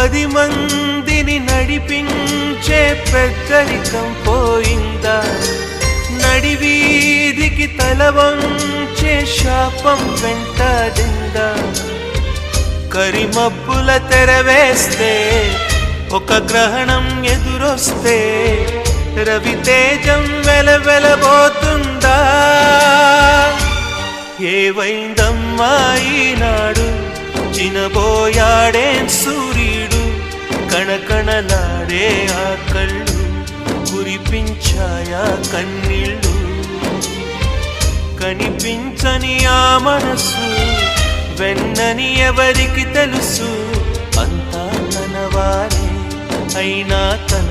10 మందిని నడిపించే పెద్దరికం పోయిందా? నడివీధికి తల వంచే శాపం వెంటాడిందా? కరిమబ్బుల తెరవేస్తే ఒక గ్రహణం ఎదురొస్తే రవితేజం వెలవెలబోతుందా? ఏవైందమ్మా ఈనాడు? చినబోయాడేం సూర్యుడు? కణకణలాడే ఆ కళ్ళు కురిపించాయా కన్నీళ్ళు? కనిపించని ఆ మనసు వెన్నని ఎవరికి తెలుసు? అంతా తన వారే అయినా తన